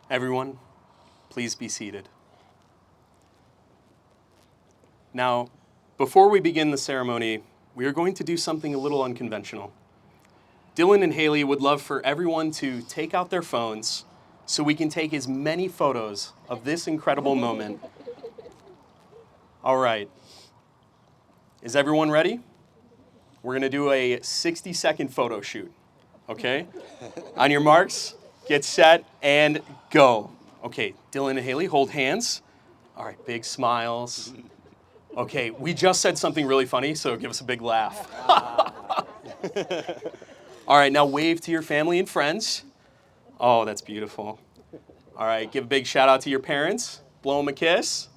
Everyone, please be seated. Now, before we begin the ceremony, we are going to do something a little unconventional. Dylan and Hayley would love for everyone to take out their phones so we can take as many photos of this incredible moment. All right. Is everyone ready? We're going to do a 60-second photo shoot, okay? On your marks, get set, and go. Okay, Dylan and Hayley, hold hands. All right, big smiles. Okay, we just said something really funny, so give us a big laugh. All right, now wave to your family and friends. Oh, that's beautiful. All right, give a big shout out to your parents. Blow them a kiss.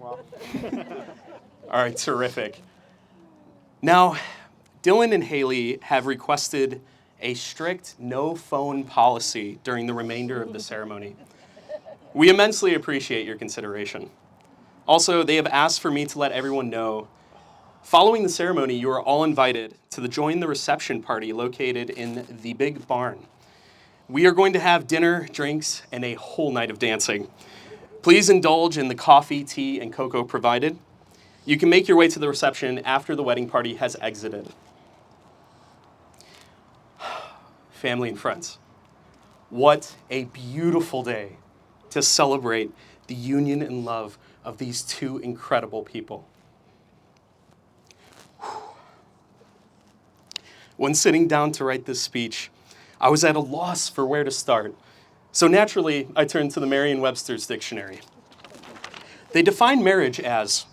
All right, terrific. Now, Dylan and Hayley have requested a strict no phone policy during the remainder of the ceremony. We immensely appreciate your consideration. Also, they have asked for me to let everyone know, following the ceremony, you are all invited to join the reception party located in the big barn. We are going to have dinner, drinks, and a whole night of dancing. Please indulge in the coffee, tea, and cocoa provided. You can make your way to the reception after the wedding party has exited. Family and friends, what a beautiful day to celebrate the union and love of these two incredible people. When sitting down to write this speech, I was at a loss for where to start. So naturally, I turned to the Merriam-Webster's dictionary. They define marriage as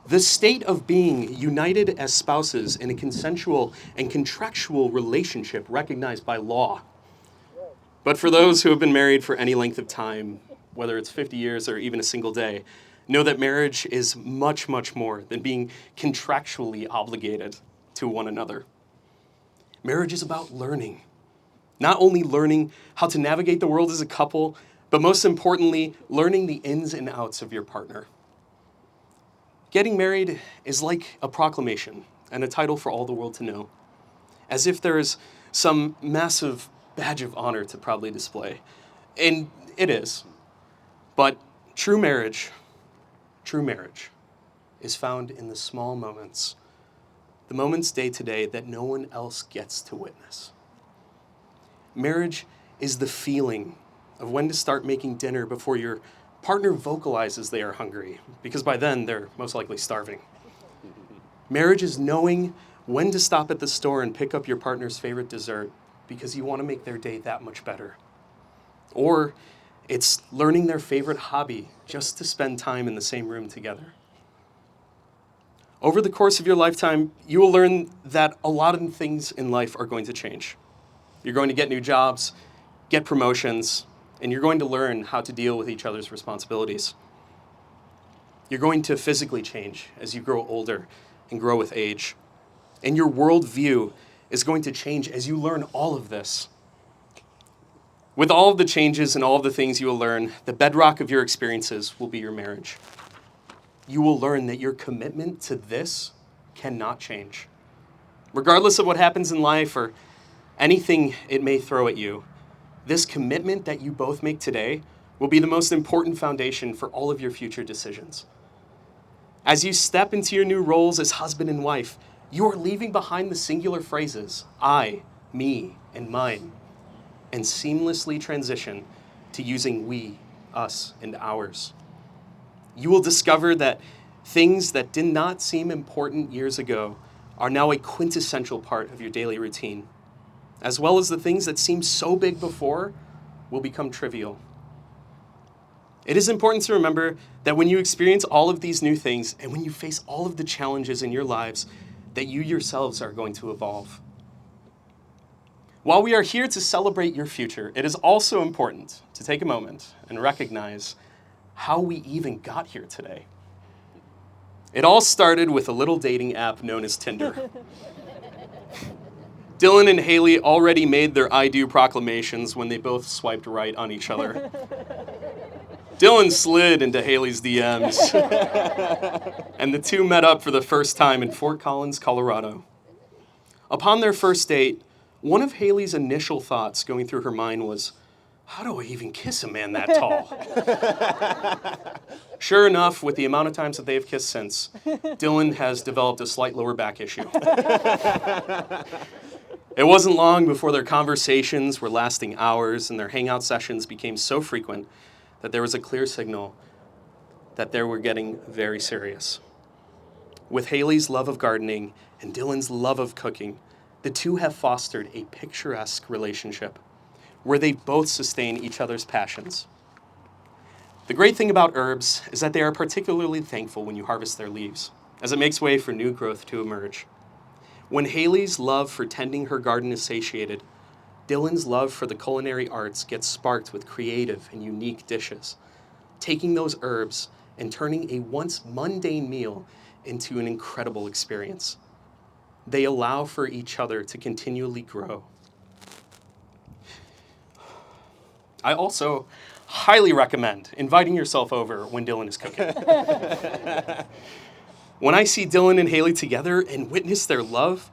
the state of being united as spouses in a consensual and contractual relationship recognized by law. But for those who have been married for any length of time, whether it's 50 years or even a single day, know that marriage is much, much more than being contractually obligated to one another. Marriage is about learning. Not only learning how to navigate the world as a couple, but most importantly, learning the ins and outs of your partner. Getting married is like a proclamation and a title for all the world to know, as if there is some massive badge of honor to proudly display. And it is. But true marriage is found in the small moments, the moments day to day that no one else gets to witness. Marriage is the feeling of when to start making dinner before your partner vocalizes they are hungry, because by then they're most likely starving. Marriage is knowing when to stop at the store and pick up your partner's favorite dessert because you want to make their day that much better. Or it's learning their favorite hobby just to spend time in the same room together. Over the course of your lifetime, you will learn that a lot of things in life are going to change. You're going to get new jobs, get promotions, and you're going to learn how to deal with each other's responsibilities. You're going to physically change as you grow older and grow with age. And your worldview is going to change as you learn all of this. With all of the changes and all of the things you will learn, the bedrock of your experiences will be your marriage. You will learn that your commitment to this cannot change. Regardless of what happens in life or anything it may throw at you, this commitment that you both make today will be the most important foundation for all of your future decisions. As you step into your new roles as husband and wife, you are leaving behind the singular phrases, I, me, and mine, and seamlessly transition to using we, us, and ours. You will discover that things that did not seem important years ago are now a quintessential part of your daily routine, as well as the things that seemed so big before will become trivial. It is important to remember that when you experience all of these new things and when you face all of the challenges in your lives, that you yourselves are going to evolve. While we are here to celebrate your future, it is also important to take a moment and recognize how we even got here today. It all started with a little dating app known as Tinder. Dylan and Hayley already made their I do proclamations when they both swiped right on each other. Dylan slid into Hayley's DMs, and the two met up for the first time in Fort Collins, Colorado. Upon their first date, one of Hayley's initial thoughts going through her mind was, how do I even kiss a man that tall? Sure enough, with the amount of times that they've kissed since, Dylan has developed a slight lower back issue. It wasn't long before their conversations were lasting hours and their hangout sessions became so frequent that there was a clear signal that they were getting very serious. With Hayley's love of gardening and Dylan's love of cooking, the two have fostered a picturesque relationship where they both sustain each other's passions. The great thing about herbs is that they are particularly thankful when you harvest their leaves, as it makes way for new growth to emerge. When Hayley's love for tending her garden is satiated, Dylan's love for the culinary arts gets sparked with creative and unique dishes, taking those herbs and turning a once mundane meal into an incredible experience. They allow for each other to continually grow. I also highly recommend inviting yourself over when Dylan is cooking. When I see Dylan and Hayley together and witness their love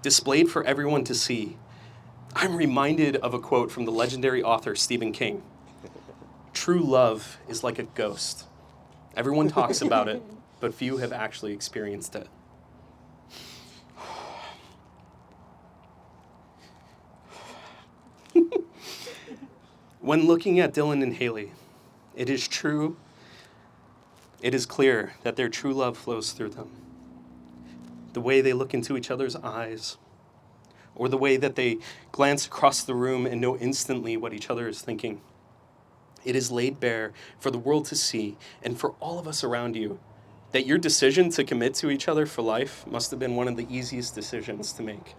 displayed for everyone to see, I'm reminded of a quote from the legendary author Stephen King. True love is like a ghost. Everyone talks about it, but few have actually experienced it. When looking at Dylan and Hayley, it is clear that their true love flows through them. The way they look into each other's eyes, or the way that they glance across the room and know instantly what each other is thinking. It is laid bare for the world to see, and for all of us around you, that your decision to commit to each other for life must have been one of the easiest decisions to make.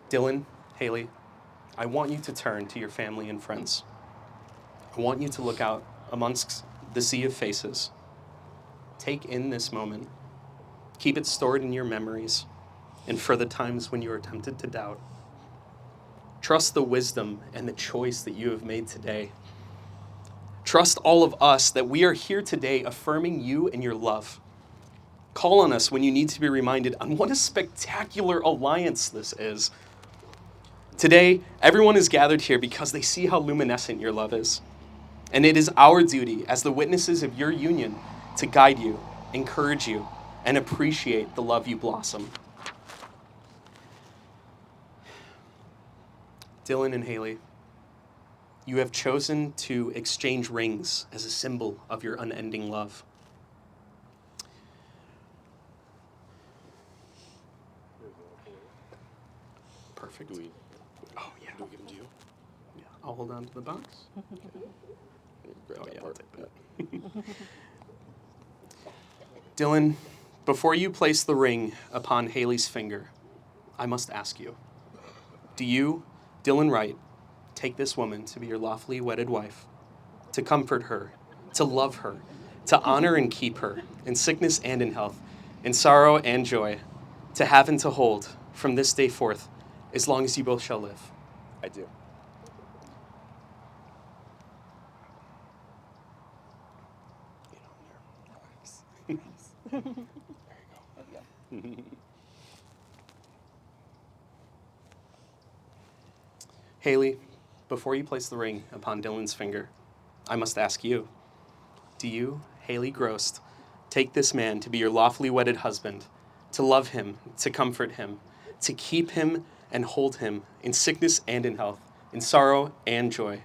Dylan, Hayley, I want you to turn to your family and friends. I want you to look out amongst the sea of faces. Take in this moment. Keep it stored in your memories, and for the times when you are tempted to doubt. Trust the wisdom and the choice that you have made today. Trust all of us that we are here today affirming you and your love. Call on us when you need to be reminded on what a spectacular alliance this is. Today, everyone is gathered here because they see how luminescent your love is. And it is our duty as the witnesses of your union to guide you, encourage you, and appreciate the love you blossom. Dylan and Hayley, you have chosen to exchange rings as a symbol of your unending love. Perfect. Oh, yeah. Do we give them to you? Yeah, I'll hold on to the box. Grab that part. I'll take that. Dylan, before you place the ring upon Hayley's finger, I must ask you, do you, Dylan Wright, take this woman to be your lawfully wedded wife, to comfort her, to love her, to honor and keep her, in sickness and in health, in sorrow and joy, to have and to hold from this day forth, as long as you both shall live? I do. There you go. Hayley, before you place the ring upon Dylan's finger, I must ask you, do you, Hayley Grost, take this man to be your lawfully wedded husband, to love him, to comfort him, to keep him and hold him in sickness and in health, in sorrow and joy,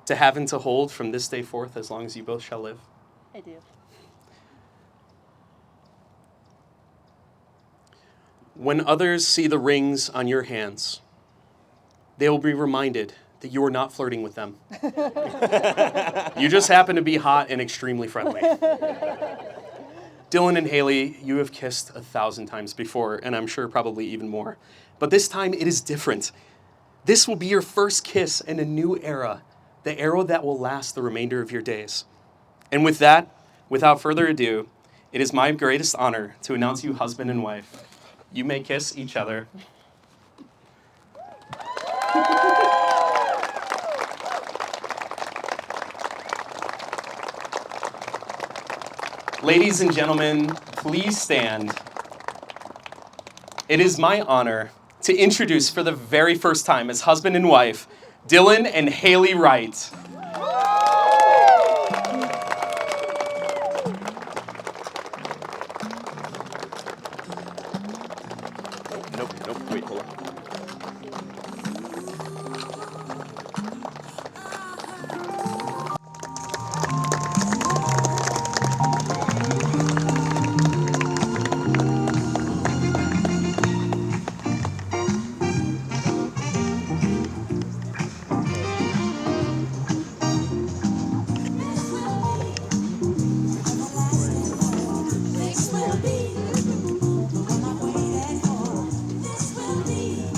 to have and to hold from this day forth as long as you both shall live? I do. When others see the rings on your hands, they will be reminded that you are not flirting with them. You just happen to be hot and extremely friendly. Dylan and Hayley, you have kissed 1,000 times before, and I'm sure probably even more. But this time it is different. This will be your first kiss in a new era, the era that will last the remainder of your days. And with that, without further ado, it is my greatest honor to announce you husband and wife. You may kiss each other. Ladies and gentlemen, please stand. It is my honor to introduce for the very first time as husband and wife, Dylan and Hayley Wright. Nope, wait, hold on. This will be what I waited for. This will be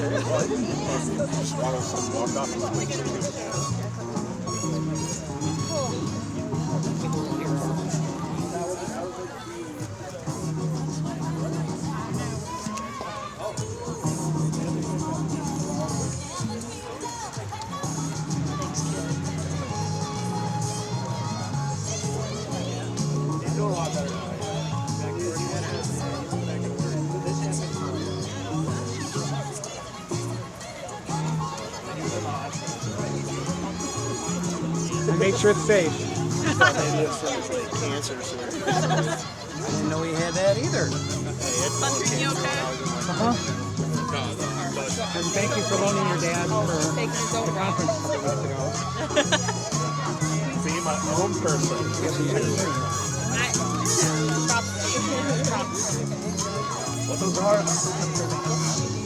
Swallow some, walk off and swing. I made sure it's safe. Cancer, sir. I didn't know he had that either. Hunter, you okay? And thank you for loaning your dad for Taking his own the conference a couple weeks ago. Be my own person. Probably. What those are?